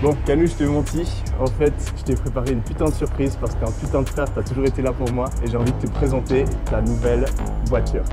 Bon, Canu, je t'ai menti. En fait, je t'ai préparé une putain de surprise parce qu'un putain de frère, t'as toujours été là pour moi et j'ai envie de te présenter ta nouvelle voiture.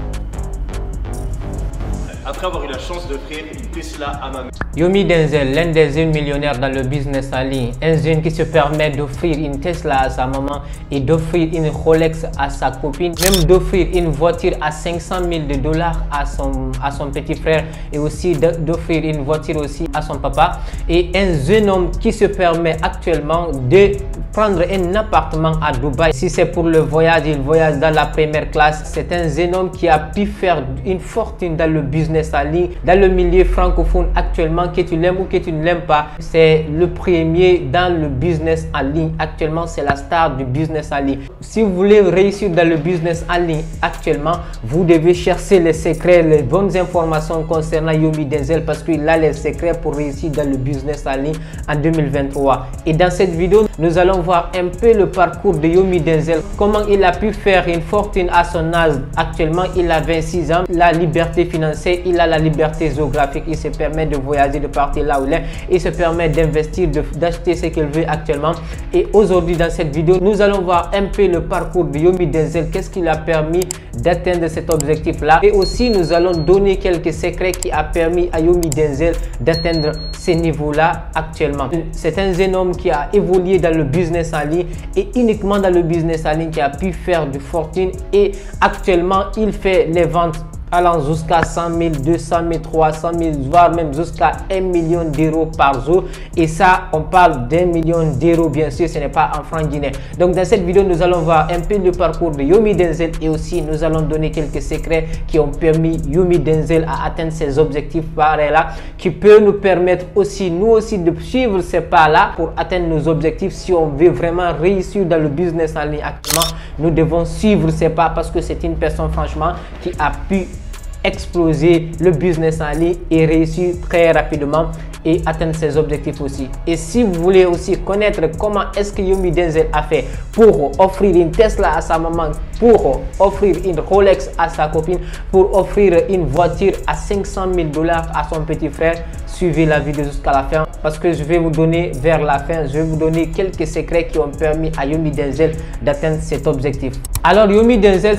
Après avoir eu la chance d'offrir une Tesla à ma mère. Yomi Denzel, l'un des jeunes millionnaires dans le business en ligne, un jeune qui se permet d'offrir une Tesla à sa maman et d'offrir une Rolex à sa copine, même d'offrir une voiture à 500 000 $ à son petit frère et aussi d'offrir une voiture aussi à son papa. Et un jeune homme qui se permet actuellement de prendre un appartement à Dubaï. Si c'est pour le voyage, il voyage dans la première classe. C'est un jeune homme qui a pu faire une fortune dans le business en ligne, dans le milieu francophone actuellement, que tu l'aimes ou que tu ne l'aimes pas. C'est le premier dans le business en ligne. Actuellement, c'est la star du business en ligne. Si vous voulez réussir dans le business en ligne actuellement, vous devez chercher les secrets, les bonnes informations concernant Yomi Denzel parce qu'il a les secrets pour réussir dans le business en ligne en 2023. Et dans cette vidéo, nous allons voir un peu le parcours de Yomi Denzel, comment il a pu faire une fortune à son âge. Actuellement, il a 26 ans, la liberté financière, il a la liberté géographique, il se permet de voyager, de partir là où il est, il se permet d'investir, d'acheter ce qu'il veut actuellement. Et aujourd'hui, dans cette vidéo, nous allons voir un peu le parcours de Yomi Denzel, qu'est-ce qui l'a permis d'atteindre cet objectif-là. Et aussi, nous allons donner quelques secrets qui a permis à Yomi Denzel d'atteindre ces niveaux-là actuellement. C'est un jeune homme qui a évolué dans le business en ligne et uniquement dans le business en ligne qui a pu faire du fortune et actuellement, il fait les ventes allant jusqu'à 100 000, 200 000, 300 000, voire même jusqu'à 1 million d'euros par jour. Et ça, on parle d'1 million d'euros, bien sûr, ce n'est pas en francs guinéens. Donc, dans cette vidéo, nous allons voir un peu le parcours de Yomi Denzel et aussi nous allons donner quelques secrets qui ont permis Yomi Denzel à atteindre ses objectifs pareils-là, qui peut nous permettre aussi, nous aussi, de suivre ces pas-là pour atteindre nos objectifs. Si on veut vraiment réussir dans le business en ligne actuellement, nous devons suivre ces pas parce que c'est une personne, franchement, qui a pu exploser le business en ligne et réussir très rapidement et atteindre ses objectifs aussi. Et si vous voulez aussi connaître comment est-ce que Yomi Denzel a fait pour offrir une Tesla à sa maman, pour offrir une Rolex à sa copine, pour offrir une voiture à 500 000 $ à son petit frère, suivez la vidéo jusqu'à la fin parce que je vais vous donner vers la fin, je vais vous donner quelques secrets qui ont permis à Yomi Denzel d'atteindre cet objectif. Alors Yomi Denzel,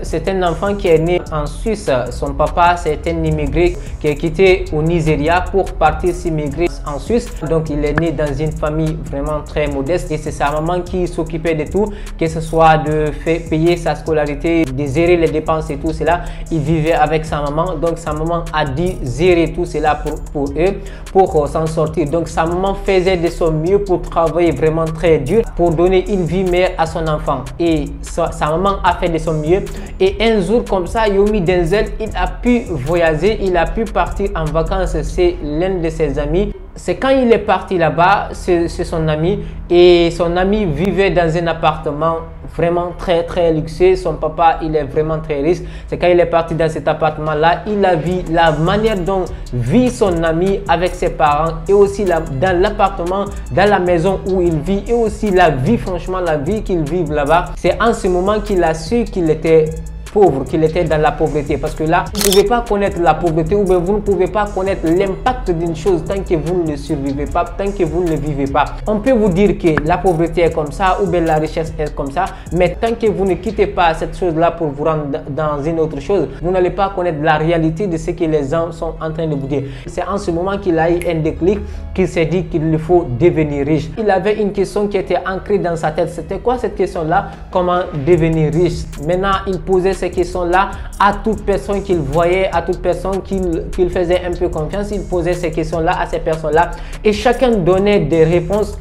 c'est un enfant qui est né en Suisse. Son papa, c'est un immigré qui est quitté au Nigeria pour partir s'immigrer en Suisse. Donc il est né dans une famille vraiment très modeste et c'est sa maman qui s'occupait de tout, que ce soit de payer sa scolarité, de gérer les dépenses et tout cela. Il vivait avec sa maman, donc sa maman a dû gérer tout cela pour eux, pour s'en sortir. Donc sa maman faisait de son mieux pour travailler vraiment très dur pour donner une vie meilleure à son enfant. Et sa maman a fait de son mieux. Et un jour comme ça, Yomi Denzel, il a pu voyager, il a pu partir en vacances. C'est l'un de ses amis. C'est quand il est parti là-bas, c'est son ami. Et son ami vivait dans un appartement vraiment très luxueux. Son papa, il est vraiment très riche. C'est quand il est parti dans cet appartement-là, il a vu la manière dont vit son ami avec ses parents et aussi dans l'appartement, dans la maison où il vit et aussi la vie, franchement, la vie qu'il vit là-bas. C'est en ce moment qu'il a su qu'il était pauvre, qu'il était dans la pauvreté, parce que là, vous ne pouvez pas connaître la pauvreté ou bien vous ne pouvez pas connaître l'impact d'une chose tant que vous ne survivez pas, tant que vous ne le vivez pas. On peut vous dire que la pauvreté est comme ça ou bien la richesse est comme ça, mais tant que vous ne quittez pas cette chose-là pour vous rendre dans une autre chose, vous n'allez pas connaître la réalité de ce que les gens sont en train de vous dire. C'est en ce moment qu'il a eu un déclic, qu'il s'est dit qu'il lui faut devenir riche. Il avait une question qui était ancrée dans sa tête. C'était quoi cette question-là? Comment devenir riche? Maintenant, il posait ces questions-là à toute personne qu'il voyait, à toute personne qu'il faisait un peu confiance. Il posait ces questions-là à ces personnes-là et chacun donnait des réponses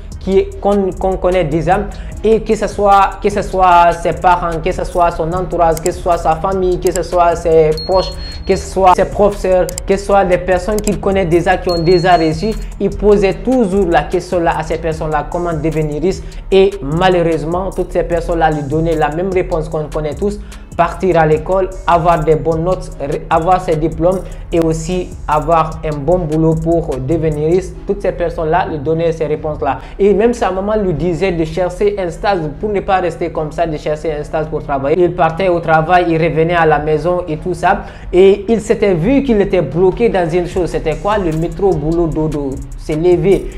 qu'on connaît déjà, et que ce soit ses parents, que ce soit son entourage, que ce soit sa famille, que ce soit ses proches, que ce soit ses professeurs, que ce soit des personnes qu'il connaît déjà, qui ont déjà réussi, il posait toujours la question là à ces personnes-là, comment devenir riche, et malheureusement toutes ces personnes-là lui donnaient la même réponse qu'on connaît tous. partir à l'école, avoir des bonnes notes, avoir ses diplômes et aussi avoir un bon boulot pour devenir riche. Toutes ces personnes-là lui donnaient ces réponses-là. Et même sa maman lui disait de chercher un stage pour ne pas rester comme ça, de chercher un stage pour travailler. Il partait au travail, il revenait à la maison et tout ça. Et il s'était vu qu'il était bloqué dans une chose. C'était quoi? Le métro, boulot, dodo. C'est lever,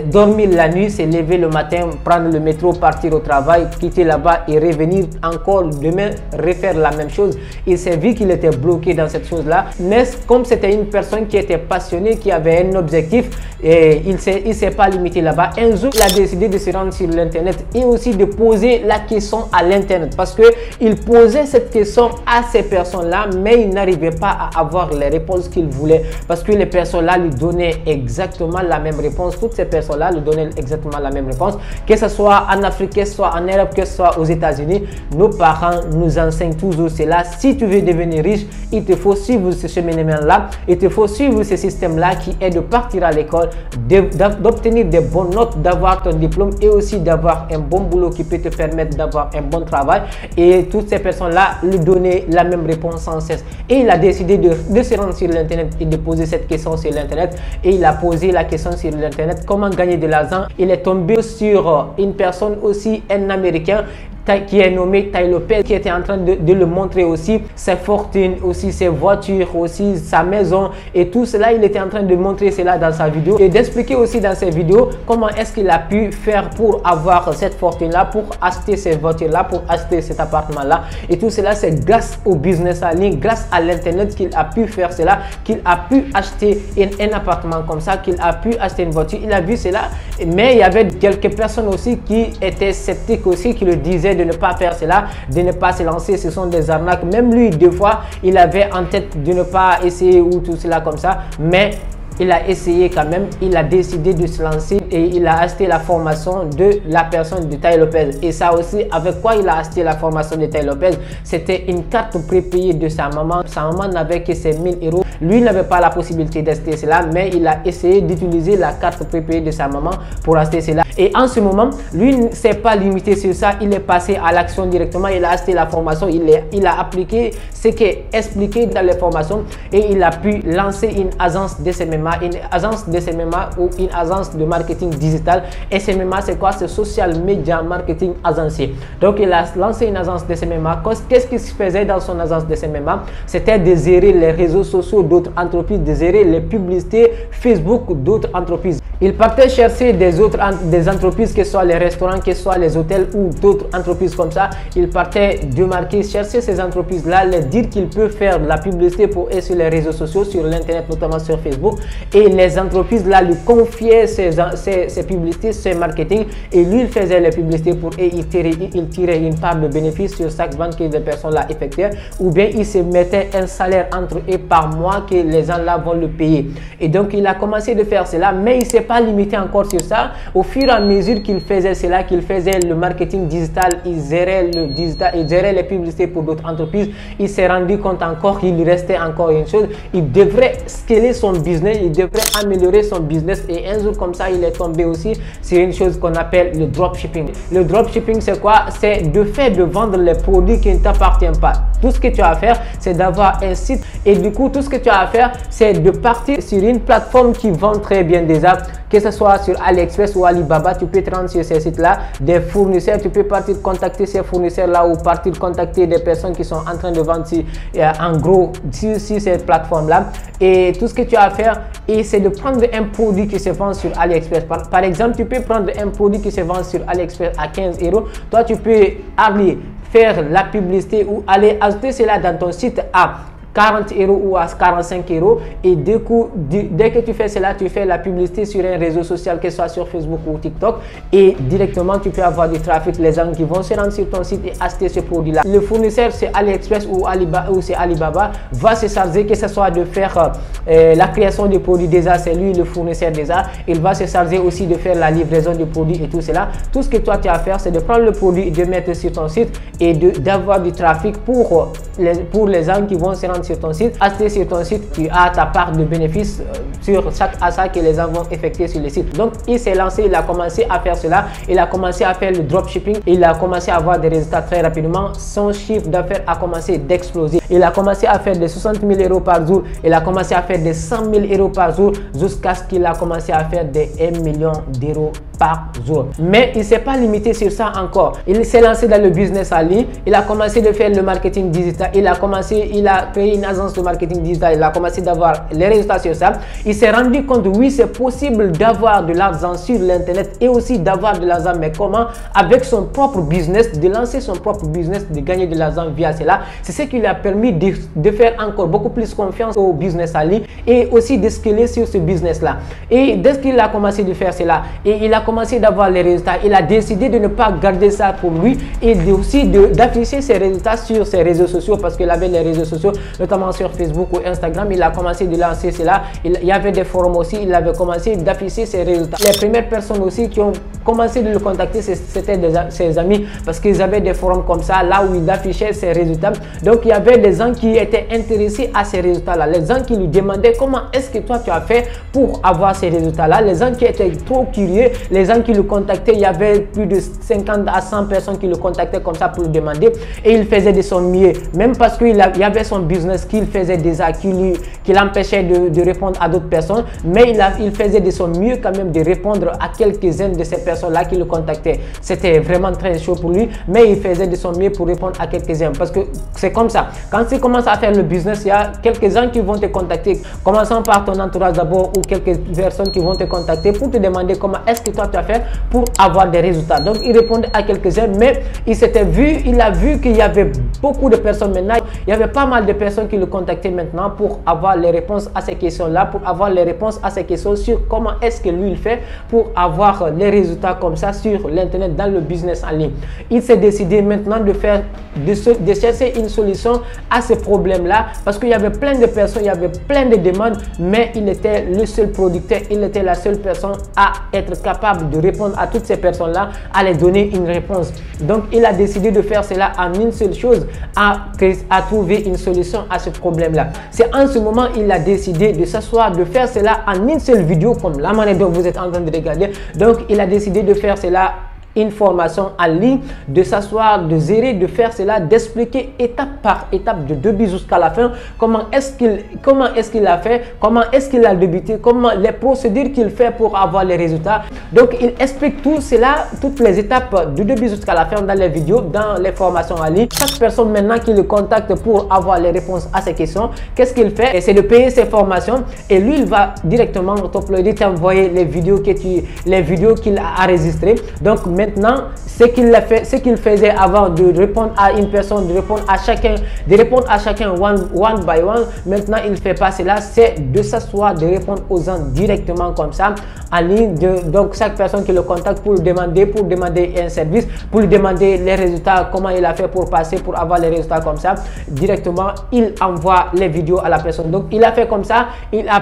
dormir la nuit, c'est lever le matin, prendre le métro, partir au travail, quitter là-bas et revenir encore demain, refaire la même chose. Il s'est vu qu'il était bloqué dans cette chose-là. Mais comme c'était une personne qui était passionnée, qui avait un objectif, et il ne s'est pas limité là-bas. Un jour, il a décidé de se rendre sur l'internet et aussi de poser la question à l'internet, parce que il posait cette question à ces personnes-là, mais il n'arrivait pas à avoir les réponses qu'il voulait, parce que les personnes-là lui donnaient exactement la même réponse. Toutes ces personnes-là lui donnaient exactement la même réponse, que ce soit en Afrique, que ce soit en Europe, que ce soit aux États-Unis. Nos parents nous enseignent toujours cela. Si tu veux devenir riche, il te faut suivre ce cheminement-là, il te faut suivre ce système-là qui est de partir à l'école, d'obtenir des bonnes notes, d'avoir ton diplôme et aussi d'avoir un bon boulot qui peut te permettre d'avoir un bon travail. Et toutes ces personnes-là lui donnaient la même réponse sans cesse. Et il a décidé de se rendre sur l'internet et de poser cette question sur l'internet. Et il a posé la question sur l'internet: comment gagner de l'argent? Il est tombé sur une personne aussi, un Américain qui est nommé Tai Lopez, qui était en train de le montrer aussi ses fortunes, aussi ses voitures, aussi sa maison et tout cela. Il était en train de montrer cela dans sa vidéo et d'expliquer aussi dans ses vidéos comment est-ce qu'il a pu faire pour avoir cette fortune là, pour acheter cette voiture là, pour acheter cet appartement là. Et tout cela, c'est grâce au business en ligne, grâce à l'internet qu'il a pu faire cela, qu'il a pu acheter un appartement comme ça, qu'il a pu acheter une voiture. Il a vu cela, mais il y avait quelques personnes aussi qui étaient sceptiques aussi, qui le disaient de ne pas faire cela, de ne pas se lancer, ce sont des arnaques. Même lui, deux fois, il avait en tête de ne pas essayer ou tout cela comme ça, mais il a essayé quand même. Il a décidé de se lancer et il a acheté la formation de la personne de Tai Lopez. Et ça aussi, avec quoi il a acheté la formation de Tai Lopez? C'était une carte prépayée de sa maman. Sa maman n'avait que ses 1000 euros. Lui n'avait pas la possibilité d'acheter cela, mais il a essayé d'utiliser la carte prépayée de sa maman pour acheter cela. Et en ce moment, lui ne s'est pas limité sur ça. Il est passé à l'action directement. Il a acheté la formation. Il a appliqué ce qui est expliqué dans les formations et il a pu lancer une agence de SMA, une agence de SMA ou une agence de marketing digital. SMA, c'est quoi? C'est Social Media Marketing Agency. Donc, il a lancé une agence de SMA. Qu'est-ce qu'il faisait dans son agence de SMA? C'était de gérer les réseaux sociaux d'autres entreprises, de gérer les publicités Facebook d'autres entreprises. Il partait chercher des entreprises, que ce soit les restaurants, que ce soit les hôtels ou d'autres entreprises comme ça. Il partait démarquer, chercher ces entreprises-là, leur dire qu'il peut faire de la publicité pour eux sur les réseaux sociaux, sur l'internet, notamment sur Facebook. Et les entreprises-là lui confiaient ces publicités, ces marketing. Et lui, il faisait les publicités pour eux. Il tirait une part de bénéfice sur chaque vente que les personnes-là effectuaient. Ou bien il se mettait un salaire entre eux par mois que les gens-là vont le payer. Et donc, il a commencé de faire cela, mais il ne s'est pas limité encore sur ça. Au fur et à mesure qu'il faisait cela, qu'il faisait le marketing digital, il gérait le digital, il gérait les publicités pour d'autres entreprises, il s'est rendu compte encore qu'il restait encore une chose. Il devrait scaler son business, il devrait améliorer son business. Et un jour comme ça, il est tombé aussi sur une chose qu'on appelle le dropshipping. Le dropshipping, c'est quoi? C'est de faire de vendre les produits qui ne t'appartiennent pas. Tout ce que tu as à faire, c'est d'avoir un site. Et du coup, tout ce que tu as à faire, c'est de partir sur une plateforme qui vend très bien déjà, que ce soit sur AliExpress ou Alibaba. Tu peux te rendre sur ces sites-là, des fournisseurs, tu peux partir contacter ces fournisseurs-là ou partir contacter des personnes qui sont en train de vendre en gros sur ces plateformes-là. Et tout ce que tu as à faire, c'est de prendre un produit qui se vend sur AliExpress. Par exemple, tu peux prendre un produit qui se vend sur AliExpress à 15 euros. Toi, tu peux aller faire la publicité ou aller ajouter cela dans ton site à 40 euros ou à 45 euros. Et dès que tu fais cela, tu fais la publicité sur un réseau social, que ce soit sur Facebook ou TikTok, et directement tu peux avoir du trafic, les gens qui vont se rendre sur ton site et acheter ce produit là. Le fournisseur, c'est AliExpress ou Alibaba, va se charger, que ce soit de faire la création du produit déjà, c'est lui le fournisseur déjà. Il va se charger aussi de faire la livraison du produit et tout cela. Tout ce que toi tu as à faire, c'est de prendre le produit et de mettre sur ton site et d'avoir du trafic pour les gens qui vont se rendre vendre sur ton site. Acheter sur ton site, tu as ta part de bénéfice sur chaque achat que les gens vont effectuer sur le site. Donc il s'est lancé, il a commencé à faire cela, il a commencé à faire le dropshipping, il a commencé à avoir des résultats très rapidement. Son chiffre d'affaires a commencé d'exploser. Il a commencé à faire des 60 000 euros par jour, il a commencé à faire des 100 000 euros par jour, jusqu'à ce qu'il a commencé à faire des 1 million d'euros par jour. Mais il ne s'est pas limité sur ça encore. Il s'est lancé dans le business en ligne, il a commencé de faire le marketing digital, il a créé une agence de marketing digital, il a commencé d'avoir les résultats sur ça. Il s'est rendu compte, oui, c'est possible d'avoir de l'argent sur l'internet et aussi d'avoir de l'argent, mais comment? Avec son propre business, de lancer son propre business, de gagner de l'argent via cela. C'est ce qui lui a permis de faire encore beaucoup plus confiance au business en ligne et aussi de scaler sur ce business là. Et dès qu'il a commencé de faire cela et il a commencé d'avoir les résultats, il a décidé de ne pas garder ça pour lui et aussi d'afficher ses résultats sur ses réseaux sociaux, parce qu'il avait les réseaux sociaux, notamment sur Facebook ou Instagram. Il a commencé de lancer cela. Il y avait des forums aussi, il avait commencé d'afficher ses résultats. Les premières personnes aussi qui ont commencé de le contacter, c'était ses amis, parce qu'ils avaient des forums comme ça, là où il affichait ses résultats. Donc il y avait des gens qui étaient intéressés à ces résultats là, les gens qui lui demandaient comment est-ce que toi tu as fait pour avoir ces résultats là, les gens qui étaient trop curieux, les gens qui le contactaient. Il y avait plus de 50 à 100 personnes qui le contactaient comme ça pour le demander, et il faisait de son mieux, même parce qu'il y avait son business qu'il faisait déjà, qui l'empêchait de répondre à d'autres personnes, mais il faisait de son mieux quand même de répondre à quelques-unes de ces personnes là qui le contactaient. C'était vraiment très chaud pour lui, mais il faisait de son mieux pour répondre à quelques-uns, parce que c'est comme ça, quand tu commences à faire le business, il y a quelques gens qui vont te contacter, commençant par ton entourage d'abord, ou quelques personnes qui vont te contacter pour te demander comment est-ce que toi tu as fait pour avoir des résultats. Donc il répondait à quelques-uns, mais il a vu qu'il y avait beaucoup de personnes maintenant, il y avait pas mal de personnes qui le contactaient maintenant pour avoir les réponses à ces questions-là, pour avoir les réponses à ces questions sur comment est-ce que lui il fait pour avoir les résultats comme ça sur l'internet, dans le business en ligne. Il s'est décidé maintenant de chercher une solution à ce problème-là, parce qu'il y avait plein de personnes, il y avait plein de demandes, mais il était le seul producteur, il était la seule personne à être capable de répondre à toutes ces personnes-là, à les donner une réponse. Donc il a décidé de faire cela en une seule chose, à trouver une solution à ce problème-là. C'est en ce moment il a décidé de s'asseoir, de faire cela en une seule vidéo, comme la manière dont vous êtes en train de regarder. Donc il a décidé de faire cela, une formation en ligne, de s'asseoir, de gérer, de faire cela, d'expliquer étape par étape, de début jusqu'à la fin, comment est-ce qu'il a fait, comment est-ce qu'il a débuté, comment les procédures qu'il fait pour avoir les résultats. Donc il explique tout cela, toutes les étapes du début jusqu'à la fin dans les vidéos, dans les formations en ligne. Chaque personne maintenant qui le contacte pour avoir les réponses à ces questions, qu'est-ce qu'il fait? C'est de payer ses formations, et lui il va directement t'uploader, t'envoyer les vidéos qu'il a enregistrées. Donc maintenant, ce qu'il faisait avant de répondre à une personne, de répondre à chacun one by one, maintenant il fait pas cela, c'est de s'asseoir, de répondre aux gens directement comme ça en ligne. Donc chaque personne qui le contacte pour demander un service, pour lui demander les résultats, comment il a fait pour passer, pour avoir les résultats comme ça, directement il envoie les vidéos à la personne. Donc il a fait comme ça, il a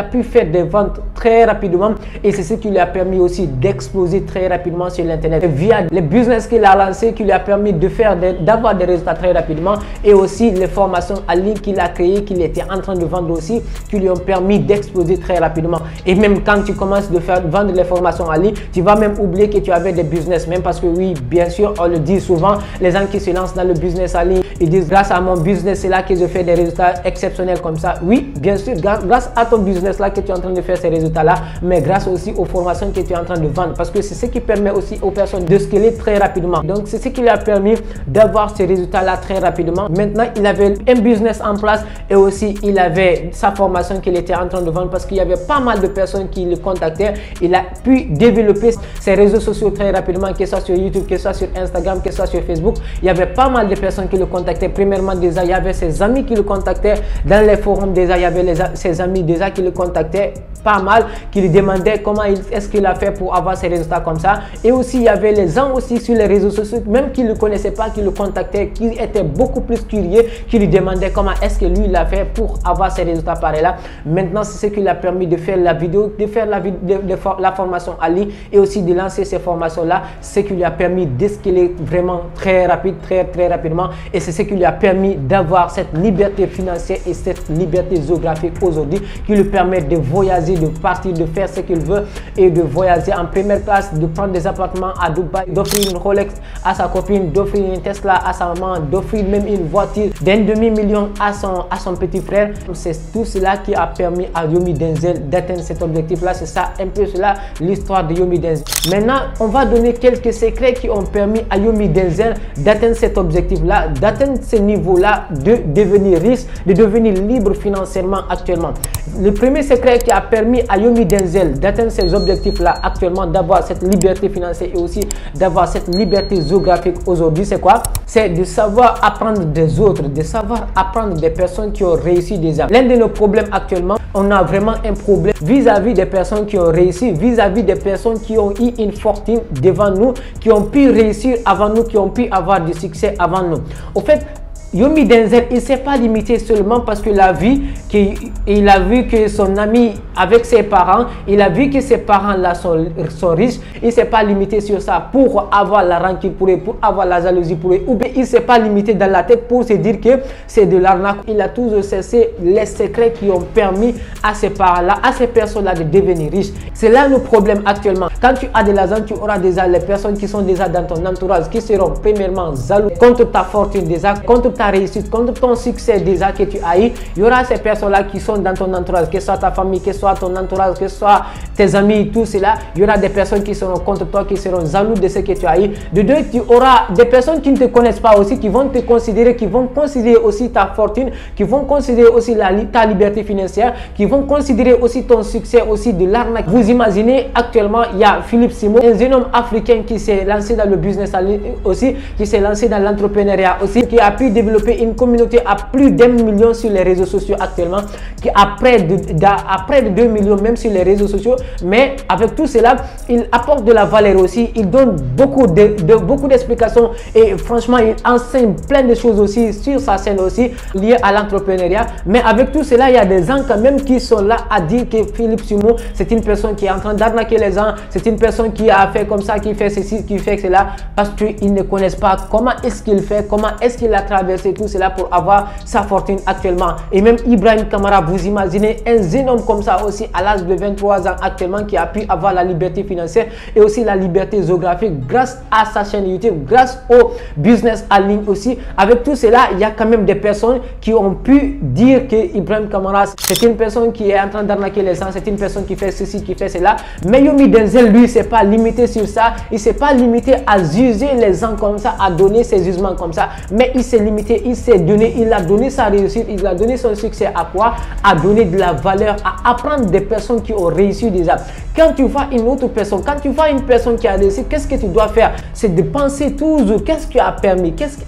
pu faire des ventes très rapidement, et c'est ce qui lui a permis aussi d'exploser très rapidement sur l'internet via les business qu'il a lancé, qui lui a permis d'avoir des résultats très rapidement, et aussi les formations en ligne qu'il a créées, qu'il était en train de vendre aussi, qui lui ont permis d'exploser très rapidement. Et même quand tu commences de vendre les formations en ligne, tu vas même oublier que tu avais des business, même parce que oui, bien sûr, on le dit souvent, les gens qui se lancent dans le business en ligne, ils disent grâce à mon business c'est là que je fais des résultats exceptionnels comme ça. Oui, bien sûr, grâce à ton business là que tu es en train de faire ces résultats là, mais grâce aussi aux formations que tu es en train de vendre, parce que c'est ce qui permet aussi aux personnes de scaler très rapidement. Donc c'est ce qui lui a permis d'avoir ces résultats là très rapidement. Maintenant il avait un business en place, et aussi il avait sa formation qu'il était en train de vendre, parce qu'il y avait pas mal de personnes qui le contactaient. Il a pu développer ses réseaux sociaux très rapidement, que ce soit sur YouTube, que ce soit sur Instagram, que ce soit sur Facebook. Il y avait pas mal de personnes qui le contactaient. Premièrement déjà, il y avait ses amis qui le contactaient dans les forums, déjà il y avait ses amis déjà qui le contactaient pas mal qui lui demandaient comment est-ce qu'il a fait pour avoir ces résultats comme ça. Et aussi il y avait les gens aussi sur les réseaux sociaux, même qui ne le connaissaient pas, qui le contactaient, qui étaient beaucoup plus curieux, qui lui demandaient comment est-ce que lui il a fait pour avoir ces résultats pareils là. Maintenant c'est ce qui lui a permis de faire la vidéo, de faire la formation en ligne et aussi de lancer ces formations là. Ce qui lui a permis d'escaler vraiment très rapidement, et c'est ce qui lui a permis d'avoir cette liberté financière et cette liberté géographique aujourd'hui qui lui permet de voyager, de partir, de faire ce qu'il veut et de voyager en première classe, de prendre des appartements à Dubaï, d'offrir une Rolex à sa copine, d'offrir une Tesla à sa maman, d'offrir même une voiture d'un demi-million à son petit frère. C'est tout cela qui a permis à Yomi Denzel d'atteindre cet objectif là. C'est ça un peu cela l'histoire de Yomi Denzel. Maintenant on va donner quelques secrets qui ont permis à Yomi Denzel d'atteindre cet objectif là, d'atteindre ce niveau là, de devenir riche, de devenir libre financièrement actuellement. Le premier secret qui a permis à Yomi Denzel d'atteindre ces objectifs là actuellement, d'avoir cette liberté financière et aussi d'avoir cette liberté géographique aujourd'hui, c'est quoi? C'est de savoir apprendre des autres, de savoir apprendre des personnes qui ont réussi déjà. L'un de nos problèmes actuellement, on a vraiment un problème vis-à-vis des personnes qui ont réussi, vis-à-vis des personnes qui ont eu une fortune devant nous, qui ont pu réussir avant nous, qui ont pu avoir du succès avant nous. Au fait, Yomi Denzel, il ne s'est pas limité seulement parce qu'il a vu que son ami avec ses parents, il a vu que ses parents là sont riches. Il ne s'est pas limité sur ça pour avoir la rancune pour eux, pour avoir la jalousie pour eux, ou bien il ne s'est pas limité dans la tête pour se dire que c'est de l'arnaque. Il a toujours cessé les secrets qui ont permis à ces parents-là, à ces personnes-là de devenir riches. C'est là le problème actuellement. Quand tu as de l'argent, tu auras déjà les personnes qui sont déjà dans ton entourage qui seront premièrement jaloux contre ta fortune déjà, contre ta réussite, contre ton succès déjà que tu as eu. Il y aura ces personnes-là qui sont dans ton entourage, que ce soit ta famille, que ce soit ton entourage, que ce soit tes amis, tout cela. Il y aura des personnes qui seront contre toi, qui seront jaloux de ce que tu as eu. De deux, tu auras des personnes qui ne te connaissent pas aussi, qui vont te considérer, qui vont considérer aussi ta fortune, qui vont considérer aussi ta liberté financière, qui vont considérer aussi ton succès aussi de l'arnaque. Vous imaginez actuellement, il y a Philippe Simo, un jeune homme africain qui s'est lancé dans le business aussi, qui s'est lancé dans l'entrepreneuriat aussi, qui a pu développer une communauté à plus d'1 million sur les réseaux sociaux actuellement, qui a près de 2 millions même sur les réseaux sociaux. Mais avec tout cela, il apporte de la valeur aussi, il donne beaucoup d'explications et franchement il enseigne plein de choses aussi sur sa chaîne aussi liées à l'entrepreneuriat. Mais avec tout cela, il y a des gens quand même qui sont là à dire que Philippe Simo c'est une personne qui est en train d'arnaquer les gens, c'est une personne qui a fait comme ça, qui fait ceci, qui fait cela, parce qu'ils ne connaissent pas comment est-ce qu'il fait, comment est-ce qu'il a traversé tout cela pour avoir sa fortune actuellement. Et même Ibrahim Kamara, vous imaginez un jeune homme comme ça aussi à l'âge de 23 ans actuellement qui a pu avoir la liberté financière et aussi la liberté géographique grâce à sa chaîne YouTube, grâce au business en ligne aussi. Avec tout cela, il y a quand même des personnes qui ont pu dire que Ibrahim Kamara c'est une personne qui est en train d'arnaquer les gens, c'est une personne qui fait ceci, qui fait cela. Mais Yomi Denzel, lui, s'est pas limité sur ça, il s'est pas limité à juger les gens comme ça, à donner ses jugements comme ça, mais il s'est limité, il s'est donné, il a donné sa réussite, il a donné son succès à quoi? À donner de la valeur, à apprendre des personnes qui ont réussi déjà. Quand tu vois une autre personne, quand tu vois une personne qui a réussi, qu'est-ce que tu dois faire? C'est de penser toujours qu'est-ce qui a permis, qu'est-ce qui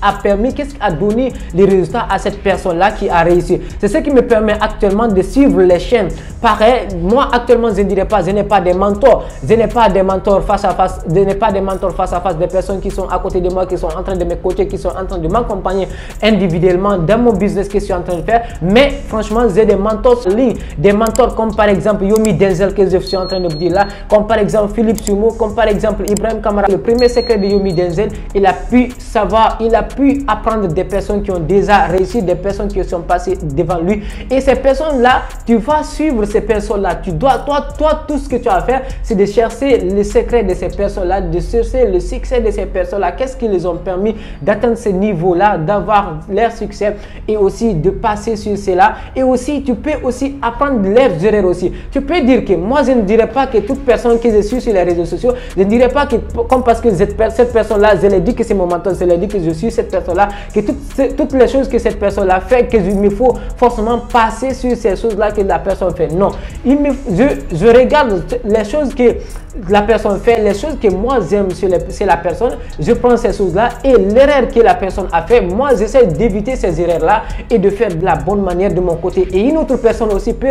a donné les résultats à cette personne-là qui a réussi. C'est ce qui me permet actuellement de suivre les chaînes. Pareil, moi actuellement je ne dirais pas, je n'ai pas des mentors, je n'ai pas des mentors face à face, je n'ai pas des mentors face à face, des personnes qui sont à côté de moi, qui sont en train de me coacher, qui sont en train de m'accompagner individuellement dans mon business que je suis en train de faire. Mais franchement, j'ai des mentors en ligne, des mentors comme par exemple Yomi Denzel que je suis en train de vous dire là, comme par exemple Philippe Simo, comme par exemple Ibrahim Kamara. Le premier secret de Yomi Denzel, il a pu savoir, il a pu apprendre des personnes qui ont déjà réussi, des personnes qui sont passées devant lui. Et ces personnes-là, tu vas suivre ces personnes-là. Tu dois, toi, tout ce que tu as à faire, c'est de chercher les secrets de ces personnes-là, de chercher le succès de ces personnes-là. Qu'est-ce qui les ont permis d'atteindre ce niveau-là, d'avoir leur succès et aussi de passer sur cela. Et aussi, tu peux aussi apprendre leurs erreurs aussi. Tu peux dire que moi, je ne dirais pas que toute personne que je suis sur les réseaux sociaux, je ne dirais pas que comme parce que cette personne-là, je l'ai dit que c'est mon mentor, je l'ai dit que je suis cette personne-là, que toutes les choses que cette personne-là fait, que il me faut forcément passer sur ces choses-là que la personne fait. Non, je regarde les choses que la personne fait, les choses que moi j'aime c'est la personne, je prends ces choses-là et l'erreur que la personne a fait, moi j'essaie d'éviter ces erreurs-là et de faire de la bonne manière de mon côté. Et une autre personne aussi peut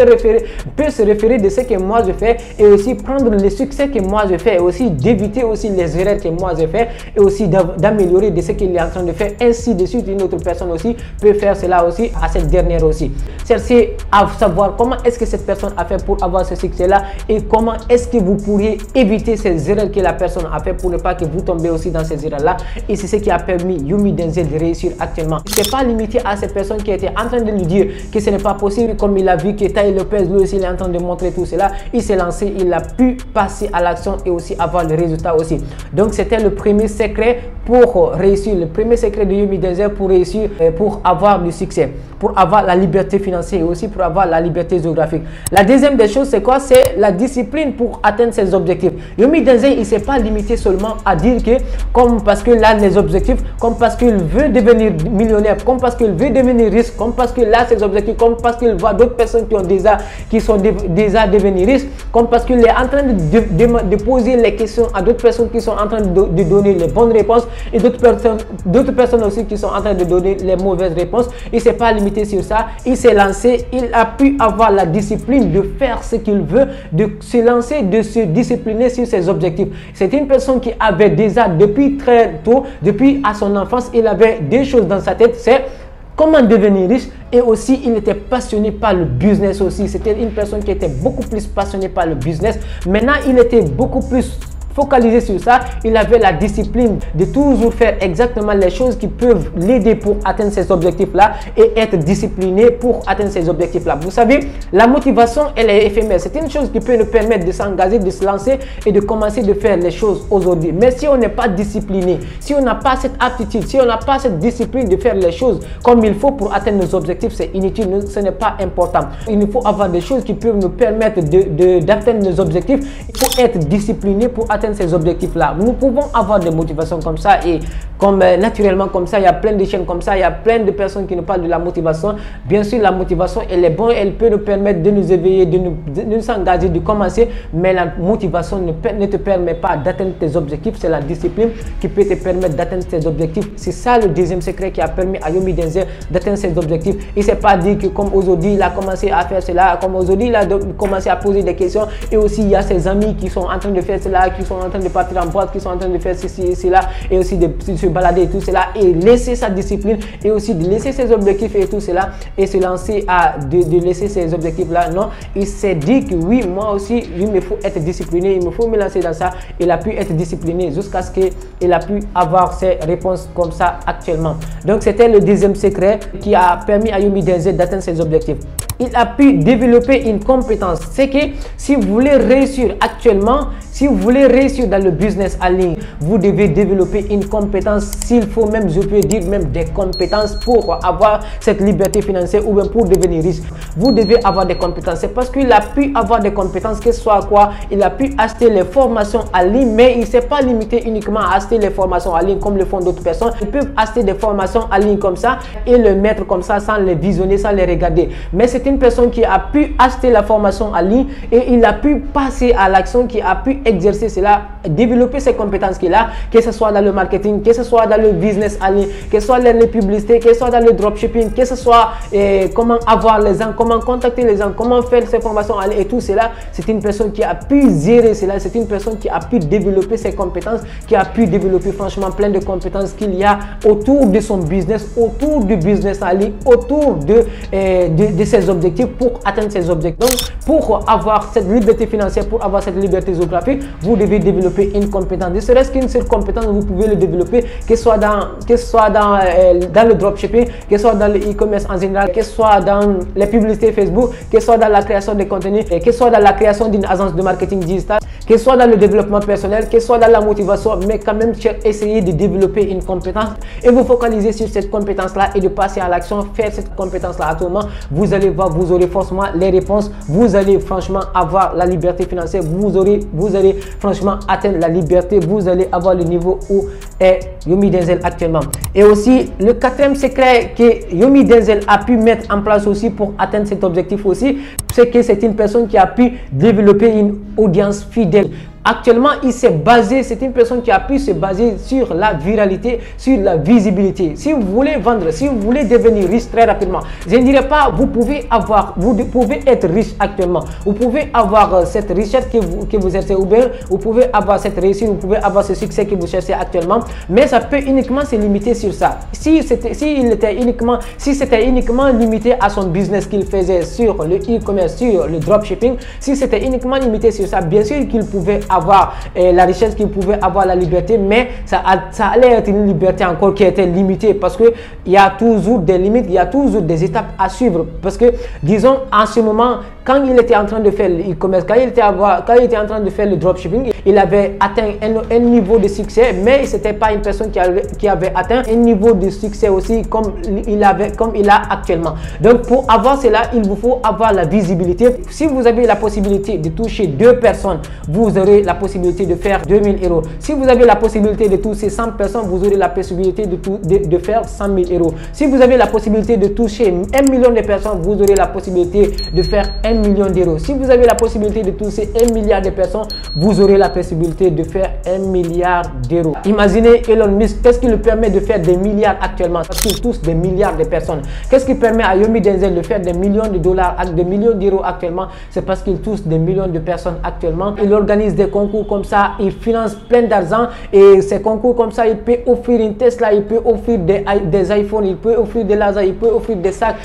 peut se référer de ce que moi je fais et aussi prendre le succès que moi je fais et aussi d'éviter aussi les erreurs que moi je fais et aussi d'améliorer de ce qu'il est en train de faire. Ainsi de suite, une autre personne aussi peut faire cela aussi à cette dernière aussi. Cherchez à savoir comment est-ce que cette personne a fait pour avoir ce succès-là et comment est-ce que vous pourriez éviter ces erreurs que la personne a fait pour ne pas que vous tombez aussi dans ces erreurs-là. Et c'est ce qui a permis Yomi Denzel de réussir actuellement. Ce n'est pas limité à cette personne qui était en train de lui dire que ce n'est pas possible, comme il a vu que Tai Lopez lui aussi il est en train de montrer tout cela. Il s'est lancé, il a pu passer à l'action et aussi avoir le résultat aussi. Donc c'était le premier secret pour réussir, le premier secret de Yomi Denzel pour réussir, pour avoir du succès, pour avoir la liberté financière et aussi pour avoir la liberté géographique. La deuxième des choses, c'est quoi? C'est la discipline pour atteindre ses objectifs. Yomi Denzel, il ne s'est pas limité seulement à dire que comme parce qu'il a les objectifs, comme parce qu'il veut devenir millionnaire, comme parce qu'il veut devenir riche, comme parce qu'il a ses objectifs, comme parce qu'il voit d'autres personnes qui sont déjà devenues riches, comme parce qu'il est en train de poser les questions à d'autres personnes qui sont en train de donner les bonnes réponses et d'autres personnes aussi qui sont en train de donner les mauvaises réponses. Il ne s'est pas limité sur ça, il s'est lancé, il a pu avoir la discipline de faire ce qu'il veut, de se lancer, de se discipliner sur ses objectifs. C'est une personne qui avait déjà depuis très tôt, depuis à son enfance, il avait des choses dans sa tête, c'est comment devenir riche et aussi il était passionné par le business aussi. C'était une personne qui était beaucoup plus passionnée par le business. Maintenant, il était beaucoup plus focalisé sur ça. Il avait la discipline de toujours faire exactement les choses qui peuvent l'aider pour atteindre ces objectifs-là et être discipliné pour atteindre ces objectifs-là. Vous savez, la motivation, elle est éphémère. C'est une chose qui peut nous permettre de s'engager, de se lancer et de commencer de faire les choses aujourd'hui. Mais si on n'est pas discipliné, si on n'a pas cette aptitude, si on n'a pas cette discipline de faire les choses comme il faut pour atteindre nos objectifs, c'est inutile, ce n'est pas important. Il nous faut avoir des choses qui peuvent nous permettre d'atteindre nos objectifs. Il faut être discipliné pour atteindre ces objectifs-là. Nous pouvons avoir des motivations comme ça et comme naturellement comme ça, il y a plein de chaînes comme ça, il y a plein de personnes qui nous parlent de la motivation. Bien sûr, la motivation, elle est bonne, elle peut nous permettre de nous éveiller, de nous s'engager, de commencer, mais la motivation ne te permet pas d'atteindre tes objectifs. C'est la discipline qui peut te permettre d'atteindre tes objectifs. C'est ça le deuxième secret qui a permis à Yomi Denzel d'atteindre ses objectifs. Il ne s'est pas dit que comme aujourd'hui, il a commencé à faire cela, comme aujourd'hui, il a commencé à poser des questions et aussi il y a ses amis qui sont en train de faire cela, qui sont en train de partir en boîte, qui sont en train de faire ceci et cela et aussi de se balader et tout cela et laisser sa discipline et aussi de laisser ses objectifs et tout cela et se lancer à de laisser ses objectifs là. Non, il s'est dit que oui, moi aussi il me faut être discipliné, il me faut me lancer dans ça. Il a pu être discipliné jusqu'à ce qu'il a pu avoir ses réponses comme ça actuellement. Donc c'était le deuxième secret qui a permis à Yomi Denzel d'atteindre ses objectifs. Il a pu développer une compétence. C'est que si vous voulez réussir actuellement, si vous voulez réussir dans le business en ligne, vous devez développer une compétence, s'il faut même, je peux dire même des compétences pour avoir cette liberté financière ou même pour devenir riche. Vous devez avoir des compétences. C'est parce qu'il a pu avoir des compétences, que ce soit quoi, il a pu acheter les formations en ligne, mais il ne s'est pas limité uniquement à acheter les formations en ligne comme le font d'autres personnes. Ils peuvent acheter des formations en ligne comme ça et le mettre comme ça sans les visionner, sans les regarder. Mais c'est une personne qui a pu acheter la formation en ligne et il a pu passer à l'action, qui a pu exercer cela, développer ces compétences qu'il a, que ce soit dans le marketing, que ce soit dans le business en ligne, que ce soit dans les publicités, que ce soit dans le dropshipping, que ce soit comment avoir les gens, comment contacter les gens, comment faire ces formations en ligne et tout cela. C'est une personne qui a pu gérer cela, c'est une personne qui a pu développer ses compétences, qui a pu développer franchement plein de compétences qu'il y a autour de son business, autour du business en ligne, autour de ses objectifs pour atteindre ses objectifs. Donc, pour avoir cette liberté financière, pour avoir cette liberté géographique, vous devez développer une compétence. Ne serait-ce qu'une seule compétence, vous pouvez le développer, que ce soit dans le dropshipping, que ce soit dans le e-commerce en général, que ce soit dans les publicités Facebook, que ce soit dans la création de contenu, que ce soit dans la création d'une agence de marketing digital, que ce soit dans le développement personnel, que ce soit dans la motivation, mais quand même essayez de développer une compétence et vous focaliser sur cette compétence-là et de passer à l'action, faire cette compétence-là à tout moment. Vous allez voir, vous aurez forcément les réponses, vous allez franchement avoir la liberté financière, vous allez franchement atteindre la liberté, vous allez avoir le niveau où est Yomi Denzel actuellement. Et aussi, le quatrième secret que Yomi Denzel a pu mettre en place aussi pour atteindre cet objectif aussi, c'est que c'est une personne qui a pu développer une audience fidèle. Actuellement, il s'est basé, c'est une personne qui a pu se baser sur la viralité, sur la visibilité. Si vous voulez vendre, si vous voulez devenir riche très rapidement, je ne dirais pas vous pouvez être riche actuellement. Vous pouvez avoir cette richesse que vous cherchez, ou bien vous pouvez avoir cette réussite, vous pouvez avoir ce succès que vous cherchez actuellement, mais ça peut uniquement se limiter sur ça. Si c'était uniquement limité à son business qu'il faisait sur le e-commerce, sur le dropshipping, si c'était uniquement limité sur ça, bien sûr qu'il pouvait avoir la richesse, qu'il pouvait avoir la liberté, mais ça allait être une liberté encore qui était limitée, parce que il y a toujours des limites, il y a toujours des étapes à suivre. Parce que, disons, en ce moment, quand il était en train de faire le e-commerce, quand il était en train de faire le dropshipping, il avait atteint un niveau de succès, mais ce n'était pas une personne qui avait atteint un niveau de succès aussi comme il a actuellement. Donc, pour avoir cela, il vous faut avoir la visibilité. Si vous avez la possibilité de toucher 2 personnes, vous aurez la possibilité de faire 2000 €. Si vous avez la possibilité de toucher 100 personnes, vous aurez la possibilité de faire 100 000 €. Si vous avez la possibilité de toucher 1 million de personnes, vous aurez la possibilité de faire 1 million d'euros. Si vous avez la possibilité de toucher 1 milliard de personnes, vous aurez la possibilité de faire 1 milliard d'euros. Imaginez Elon Musk, qu'est-ce qui lui permet de faire des milliards actuellement? Parce qu'il touche des milliards de personnes. Qu'est-ce qui permet à Yomi Denzel de faire des millions de dollars, des millions d'euros actuellement? C'est parce qu'il touche des millions de personnes actuellement. Il organise des concours comme ça, il finance plein d'argent, et ces concours comme ça, il peut offrir une Tesla, il peut offrir des iPhones, il peut offrir des lasers, il peut offrir des sacs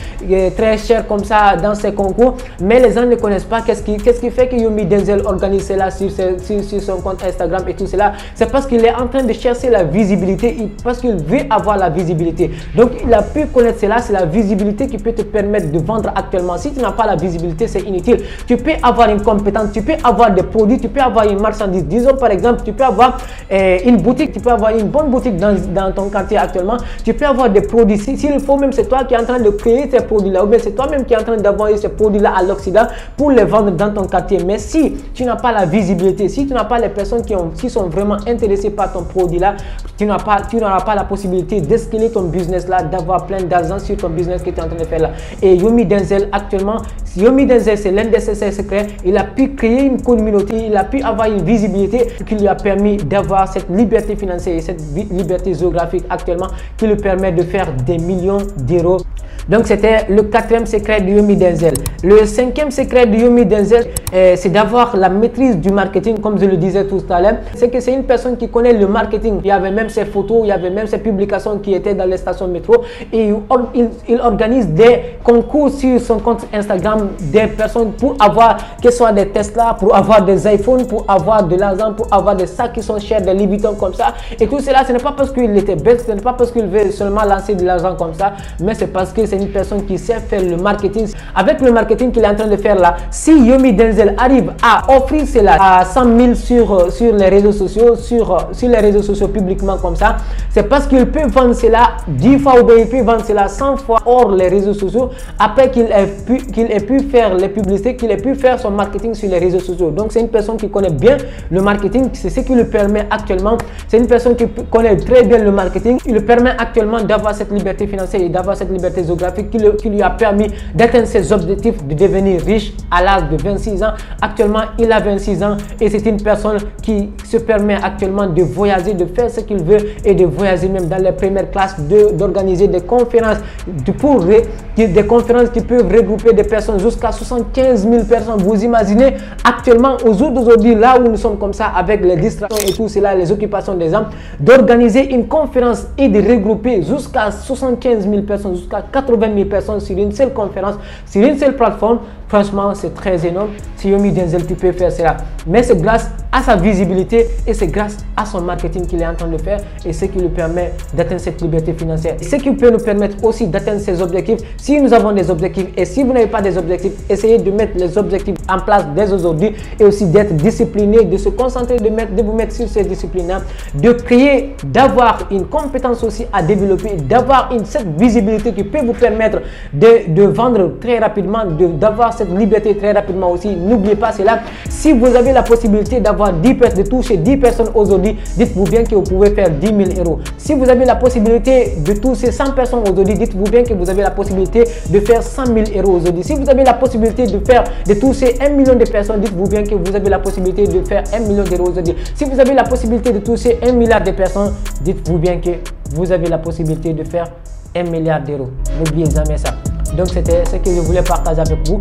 très chers comme ça dans ces concours, mais les gens ne connaissent pas. Qu'est-ce qui fait que Yomi Denzel organise cela sur son compte Instagram et tout cela? C'est parce qu'il est en train de chercher la visibilité, parce qu'il veut avoir la visibilité. Donc il a pu connaître cela, c'est la visibilité qui peut te permettre de vendre actuellement. Si tu n'as pas la visibilité, c'est inutile. Tu peux avoir une compétence, tu peux avoir des produits, tu peux avoir une marchandise. Disons par exemple, tu peux avoir une boutique, tu peux avoir une bonne boutique dans ton quartier actuellement. Tu peux avoir des produits. S'il faut, même c'est toi qui es en train de créer ces produits-là, ou bien c'est toi-même qui es en train d'envoyer ces produits-là à l'Occident pour les vendre dans ton quartier. Mais si tu n'as pas la visibilité, si tu n'as pas les personnes qui sont vraiment intéressées par ton produit-là, tu n'auras pas la possibilité d'escaler ton business-là, d'avoir plein d'argent sur ton business que tu es en train de faire là. Et Yomi Denzel actuellement, Yomi Denzel, c'est l'un de ses secrets. Il a pu créer une communauté, il a pu avoir une visibilité qui lui a permis d'avoir cette liberté financière et cette liberté géographique actuellement qui lui permet de faire des millions d'euros. Donc c'était le 4e secret de Yomi Denzel. Le 5e secret de Yomi Denzel, c'est d'avoir la maîtrise du marketing, comme je le disais tout à l'heure. C'est que c'est une personne qui connaît le marketing. Il y avait même ses photos, il y avait même ses publications qui étaient dans les stations métro. Et il organise des concours sur son compte Instagram, des personnes pour avoir, que ce soit des Tesla, pour avoir des iPhones, pour avoir de l'argent, pour avoir des sacs qui sont chers, des Louis Vuitton comme ça. Et tout cela, ce n'est pas parce qu'il était bête, ce n'est pas parce qu'il veut seulement lancer de l'argent comme ça, mais c'est parce que c'est une personne qui sait faire le marketing. Avec le marketing qu'il est en train de faire là, si Yomi Denzel arrive à offrir cela à 100 000 sur les réseaux sociaux, sur les réseaux sociaux publiquement comme ça, c'est parce qu'il peut vendre cela 10 fois, ou bien il peut vendre cela 100 fois hors les réseaux sociaux, après qu'il ait pu faire les publicités, qu'il ait pu faire son marketing sur les réseaux sociaux. Donc c'est une personne qui connaît bien le marketing, c'est ce qui lui permet actuellement, c'est une personne qui connaît très bien le marketing, il lui permet actuellement d'avoir cette liberté financière et d'avoir cette liberté géographique qui lui a permis d'atteindre ses objectifs de devenir riche à l'âge de 26 ans. Actuellement, il a 26 ans et c'est une personne qui se permet actuellement de voyager, de faire ce qu'il veut et de voyager même dans les premières classes, d'organiser des conférences, des conférences qui peuvent regrouper des personnes jusqu'à 75 000 personnes. Vous imaginez actuellement, au jour d'aujourd'hui, là où nous sommes comme ça, avec les distractions et tout cela, les occupations des hommes, d'organiser une conférence et de regrouper jusqu'à 75 000 personnes, jusqu'à 80 000 personnes sur une seule conférence, sur une seule plateforme. Franchement, c'est très énorme. Si Yomi Denzel peut faire cela, mais c'est grâce à sa visibilité et c'est grâce à son marketing qu'il est en train de faire, et ce qui lui permet d'atteindre cette liberté financière. Et ce qui peut nous permettre aussi d'atteindre ces objectifs. Si nous avons des objectifs et si vous n'avez pas des objectifs, essayez de mettre les objectifs en place dès aujourd'hui et aussi d'être discipliné, de se concentrer, de vous mettre sur ces disciplines-là, de créer, d'avoir une compétence aussi à développer, d'avoir cette visibilité qui peut vous permettre de vendre très rapidement, d'avoir cette cette liberté très rapidement aussi. N'oubliez pas cela. Si vous avez la possibilité d'avoir 10 personnes, de toucher 10 personnes aujourd'hui, dites-vous bien que vous pouvez faire 10 000 euros. Si vous avez la possibilité de toucher 100 personnes aujourd'hui, dites-vous bien que vous avez la possibilité de faire 100 000 euros aujourd'hui. Si vous avez la possibilité de toucher 1 million de personnes, dites-vous bien que vous avez la possibilité de faire 1 million d'euros aujourd'hui. Si vous avez la possibilité de toucher 1 milliard de personnes, dites-vous bien que vous avez la possibilité de faire 1 milliard d'euros. N'oubliez jamais ça. Donc c'était ce que je voulais partager avec vous.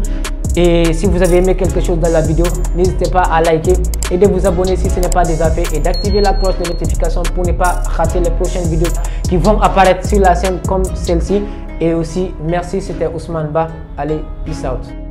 Et si vous avez aimé quelque chose dans la vidéo, n'hésitez pas à liker et de vous abonner si ce n'est pas déjà fait et d'activer la cloche de notification pour ne pas rater les prochaines vidéos qui vont apparaître sur la chaîne comme celle-ci. Et aussi, merci, c'était Ousmane Ba. Allez, peace out.